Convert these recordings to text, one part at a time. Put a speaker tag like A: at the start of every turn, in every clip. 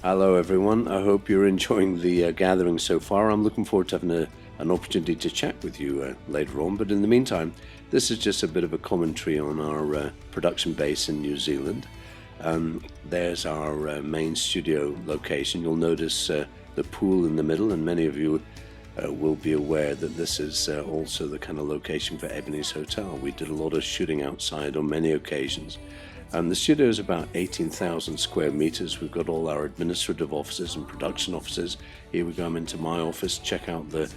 A: Hello, everyone. I hope you're enjoying the gathering so far. I'm looking forward to having an opportunity to chat with you later on. But in the meantime, this is just a bit of a commentary on our production base in New Zealand. There's our main studio location. You'll notice the pool in the middle, and many of you will be aware that this is also the kind of location for Ebony's Hotel. We did a lot of shooting outside on many occasions. The studio is about 18,000 square meters. We've got all our administrative offices and production offices. Here we go, I'm into my office, check out the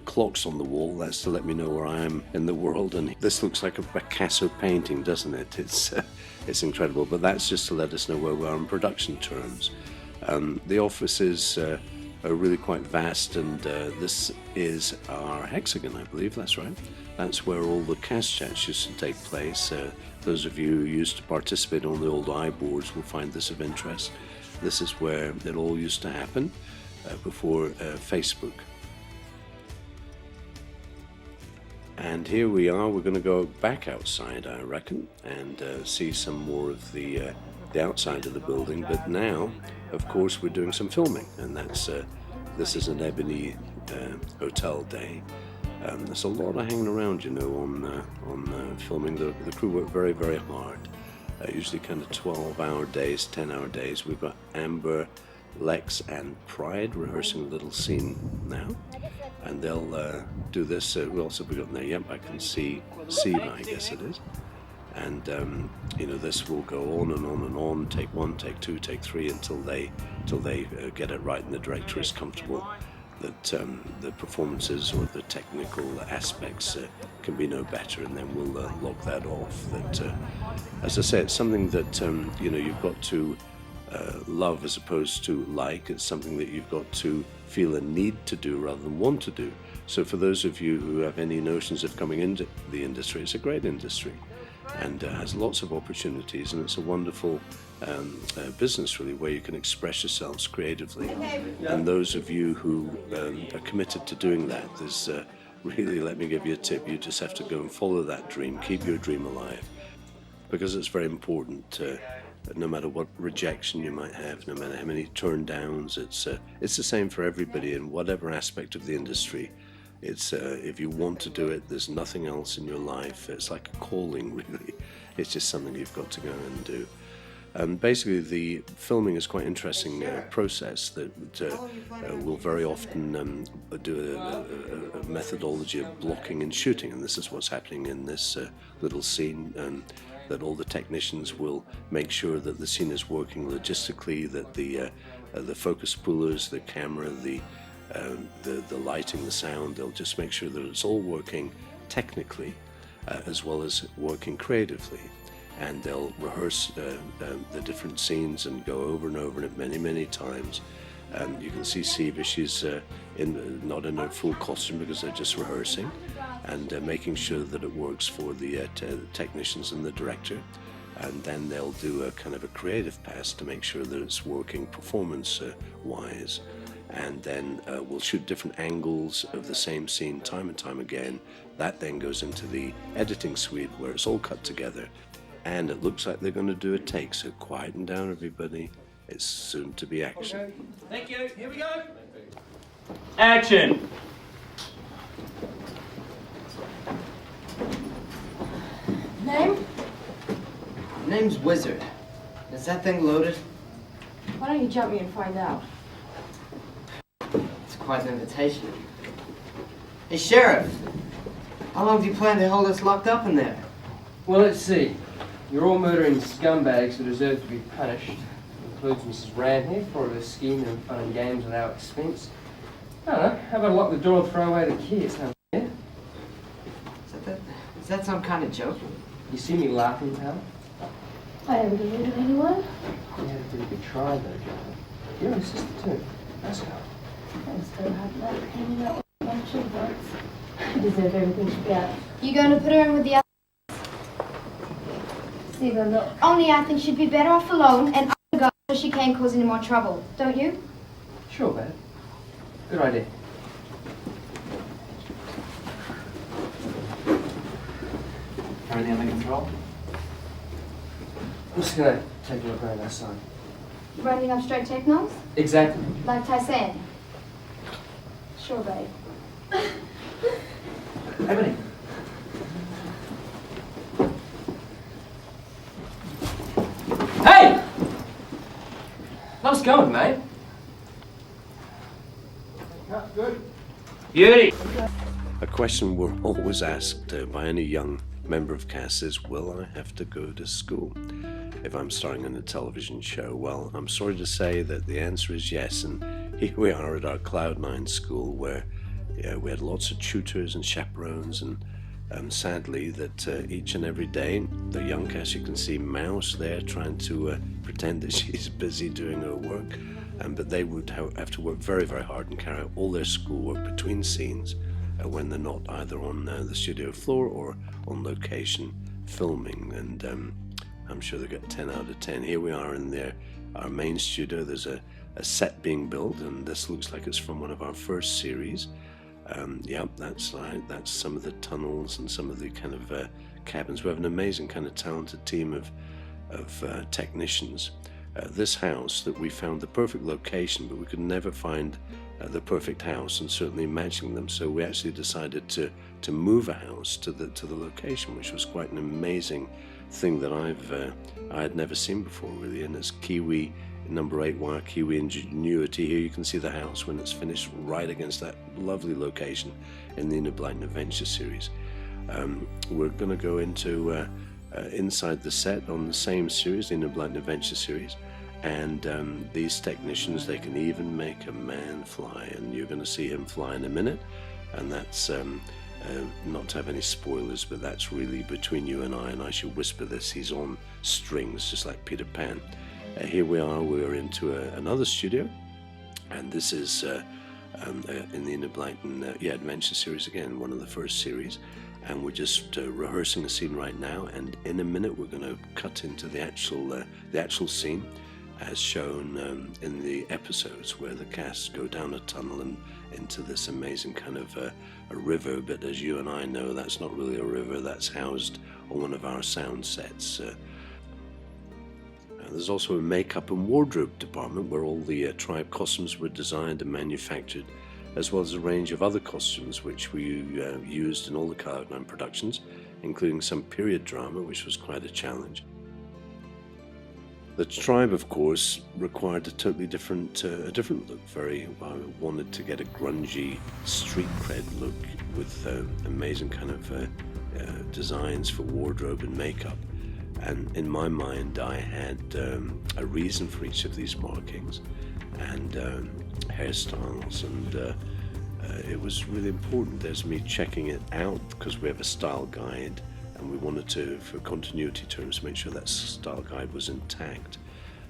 A: clocks on the wall. That's to let me know where I am in the world. And this looks like a Picasso painting, doesn't it? It's incredible, but that's just to let us know where we are in production terms. The offices are really quite vast, and this is our hexagon, I believe, that's right. That's where all the cast chats used to take place. Those of you who used to participate on the old iBoards will find this of interest. This is where it all used to happen before Facebook. And here we are. We're going to go back outside, I reckon, and see some more of the outside of the building. But now, of course, we're doing some filming, and that's this is an Ebony Hotel day. There's a lot of hanging around, you know, on filming. The crew work very, very hard. Usually kind of 12-hour days, 10-hour days. We've got Amber, Lex, and Pride rehearsing a little scene now, and they'll do this. Who else have we got in there? Yep, I can see Siva, I guess it is. And you know, this will go on and on and on. Take one, take two, take three, until they get it right, and the director is comfortable that the performances or the technical aspects can be no better, and then we'll log that off. That, as I say, it's something that you know, you've got to love as opposed to like. It's something that you've got to feel a need to do rather than want to do. So for those of you who have any notions of coming into the industry, it's a great industry and has lots of opportunities, and it's a wonderful business, really, where you can express yourselves creatively. And those of you who are committed to doing that, there's really, let me give you a tip, you just have to go and follow that dream, keep your dream alive, because it's very important. No matter what rejection you might have, no matter how many turn downs, it's the same for everybody in whatever aspect of the industry. It's if you want to do it, there's nothing else in your life. It's like a calling, really. It's just something you've got to go and do. Basically, the filming is quite an interesting process that we'll very often do a methodology of blocking and shooting, and this is what's happening in this little scene. That all the technicians will make sure that the scene is working logistically, that the focus pullers, the camera, the lighting, the sound, they'll just make sure that it's all working technically as well as working creatively. And they'll rehearse the different scenes and go over and over it many, many times. You can see Siva, she's not in her full costume because they're just rehearsing and making sure that it works for the technicians and the director. And then they'll do a kind of a creative pass to make sure that it's working performance-wise. And then we'll shoot different angles of the same scene time and time again. That then goes into the editing suite where it's all cut together. And it looks like they're going to do a take, so quieten down, everybody. It's soon to be action.
B: Okay. Thank you. Here we go. Action.
C: Name?
D: Name's Wizard. Is that thing loaded?
C: Why don't you jump me and find out?
D: It's quite an invitation. Hey, Sheriff! How long do you plan to hold us locked up in there?
E: Well, let's see. You're all murdering scumbags who deserve to be punished. Includes Mrs. Rand here for her scheming and fun and games at our expense. I don't know, how about I lock the door and throw away the keys, huh? Yeah?
D: Is that some kind of joke?
E: You see me laughing, pal?
C: I haven't deluded anyone.
E: You had a pretty good try, though, John. You're a sister, too. Let's go.
C: I'm so happy about hanging out with a bunch of bugs. You deserve everything you get.
F: You going to put her in with the other?
C: Siva, look.
F: Only I think she'd be better off alone and go so she can't cause any more trouble. Don't you?
E: Sure, babe. Good idea.
D: Everything under control?
E: I'm just gonna take a look around outside.
F: Running up straight technos?
E: Exactly.
F: Like Tyson? Sure, babe.
B: Ebony.
E: Hey! Nice going, mate.
B: Good. Beauty.
A: A question we're always asked by any young member of cast is, will I have to go to school if I'm starring in a television show? Well, I'm sorry to say that the answer is yes, and here we are at our Cloud9 school where we had lots of tutors and chaperones, and sadly that each and every day, the young cast, you can see Mouse there trying to pretend that she's busy doing her work, but they would have to work very, very hard and carry out all their schoolwork between scenes when they're not either on the studio floor or on location filming, and I'm sure they got 10 out of 10. Here we are in our main studio. There's a set being built, and this looks like it's from one of our first series. Yeah, that's right. That's some of the tunnels and some of the kind of cabins. We have an amazing kind of talented team of technicians. This house that we found the perfect location, but we could never find the perfect house and certainly matching them. So we actually decided to move a house to the location, which was quite an amazing thing that I had never seen before, really. And it's Kiwi number 8 wire Kiwi ingenuity. Here you can see the house when it's finished right against that lovely location in the Enid Blyton Adventure series. We're going to go into inside the set on the same series, the Enid Blyton Adventure series, and these technicians, they can even make a man fly, and you're going to see him fly in a minute, and that's not to have any spoilers, but that's really between you and I should whisper this, he's on strings just like Peter Pan. Here we are, we're into another studio, and this is in the Enid Blyton Adventure series again, one of the first series, and we're just rehearsing a scene right now, and in a minute we're going to cut into the actual scene as shown in the episodes where the cast go down a tunnel and into this amazing kind of a river, but as you and I know, that's not really a river, that's housed on one of our sound sets. There's also a makeup and wardrobe department where all the tribe costumes were designed and manufactured, as well as a range of other costumes which we used in all the Cloud9 productions, including some period drama, which was quite a challenge. The tribe, of course, required a totally different look. I wanted to get a grungy street cred look with amazing kind of designs for wardrobe and makeup. And in my mind, I had a reason for each of these markings and hairstyles, and it was really important. There's me checking it out because we have a style guide, and we wanted to, for continuity terms, make sure that style guide was intact.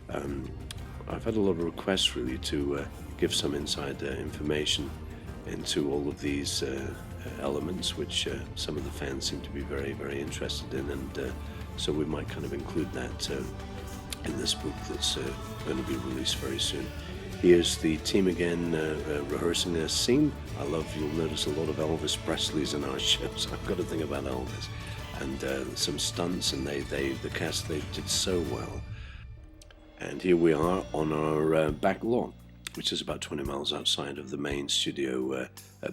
A: I've had a lot of requests really to give some inside information into all of these elements, which some of the fans seem to be very, very interested in, and so we might kind of include that in this book that's going to be released very soon. Here's the team again rehearsing a scene. You'll notice a lot of Elvis Presley's in our shows. I've got to think about Elvis. And some stunts, and the cast, they did so well. And here we are on our back lawn, which is about 20 miles outside of the main studio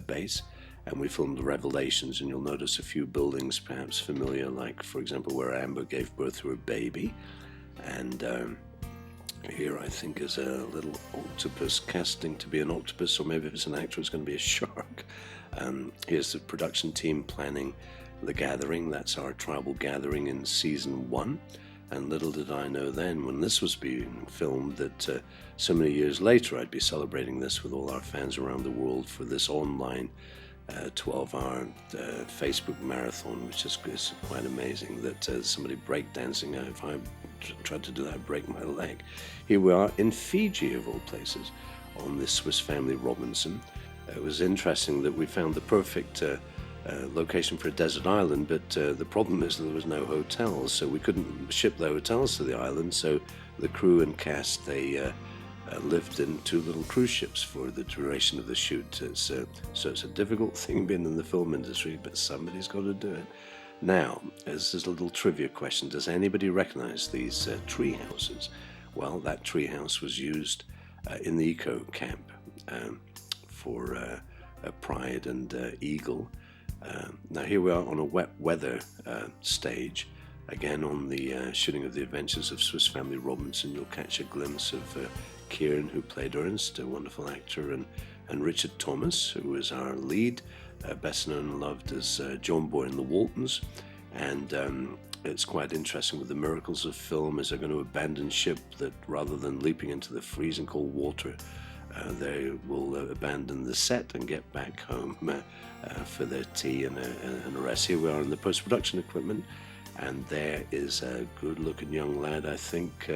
A: base. And we filmed the Revelations, and you'll notice a few buildings perhaps familiar, like, for example, where Amber gave birth to her baby. And here, I think, is a little octopus casting to be an octopus, or maybe if it's an actor, it's going to be a shark. Here's the production team planning the gathering. That's our tribal gathering in season 1. And little did I know then, when this was being filmed, that so many years later I'd be celebrating this with all our fans around the world for this online 12-hour Facebook marathon, which is quite amazing. That somebody breakdancing, if I tried to do that, I'd break my leg. Here we are in Fiji, of all places, on this Swiss Family Robinson. It was interesting that we found the perfect location for a desert island, but the problem is that there was no hotels, so we couldn't ship the hotels to the island, so the crew and cast, they lived in 2 little cruise ships for the duration of the shoot. So it's a difficult thing being in the film industry, but somebody's got to do it. Now, as a little trivia question, does anybody recognize these tree houses? Well, that treehouse was used in the eco camp for Pride and Eagle. Now here we are on a wet weather stage. Again, on the shooting of The Adventures of Swiss Family Robinson, you'll catch a glimpse of Kieran, who played Ernst, a wonderful actor, and Richard Thomas, who was our lead, best known and loved as John Boy in The Waltons. And it's quite interesting with the miracles of film, as they're going to abandon ship, that rather than leaping into the freezing cold water, they will abandon the set and get back home for their tea and a rest. Here we are in the post-production equipment, and there is a good-looking young lad, I think.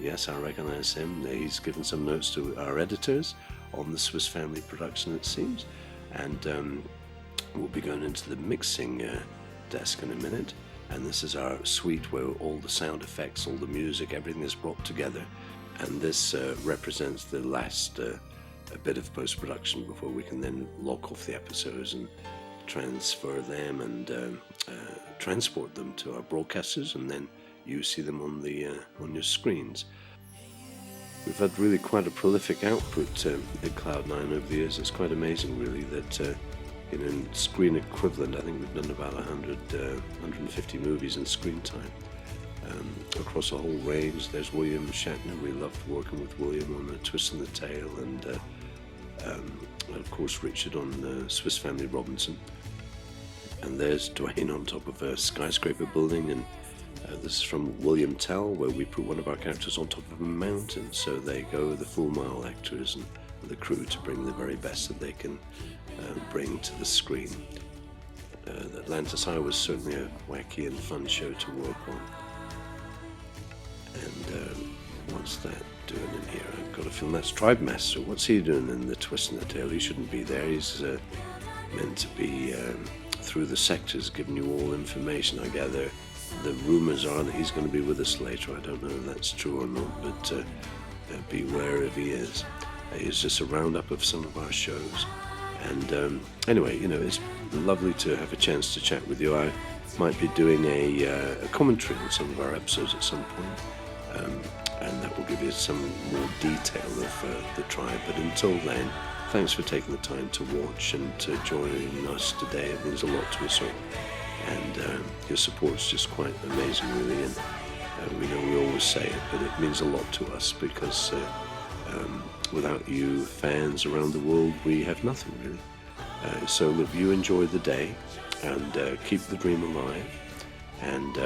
A: Yes, I recognize him. He's given some notes to our editors on the Swiss Family production, it seems. And we'll be going into the mixing desk in a minute. And this is our suite where all the sound effects, all the music, everything is brought together. And this represents the last bit of post-production before we can then lock off the episodes and transfer them and transport them to our broadcasters, and then you see them on your screens. We've had really quite a prolific output at Cloud9 over the years. It's quite amazing, really, that in screen equivalent, I think we've done about 150 movies in screen time across a whole range. There's William Shatner. We loved working with William on Twist in the Tail, and of course Richard on Swiss Family Robinson. And there's Dwayne on top of a skyscraper building, and this is from William Tell, where we put one of our characters on top of a mountain, so they go the full mile, actors and the crew, to bring the very best that they can bring to the screen. Atlantis High was certainly a wacky and fun show to work on. And what's that doing in here? I've got a feeling that's Tribe Master. What's he doing in the Twist in the Tail? He shouldn't be there. He's meant to be through the sectors, giving you all information. I gather the rumors are that he's going to be with us later. I don't know if that's true or not, but beware if he is. It's just a roundup of some of our shows. And anyway, it's lovely to have a chance to chat with you. I might be doing a commentary on some of our episodes at some point, and that will give you some more detail of the tribe. But until then, thanks for taking the time to watch and to join us today. It means a lot to us all. And your support's just quite amazing, really. And we know we always say it, but it means a lot to us, because without you fans around the world, we have nothing, really. So look, you enjoy the day, and keep the dream alive. And,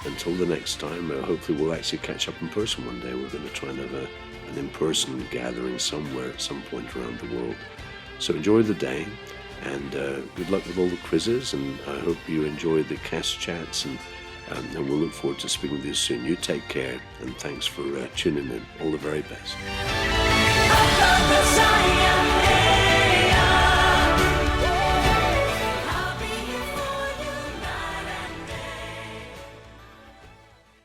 A: until the next time, hopefully we'll actually catch up in person one day. We're going to try and have an in-person gathering somewhere at some point around the world. So enjoy the day, and good luck with all the quizzes, and I hope you enjoy the cast chats, and we'll look forward to speaking with you soon. You take care, and thanks for tuning in. All the very best.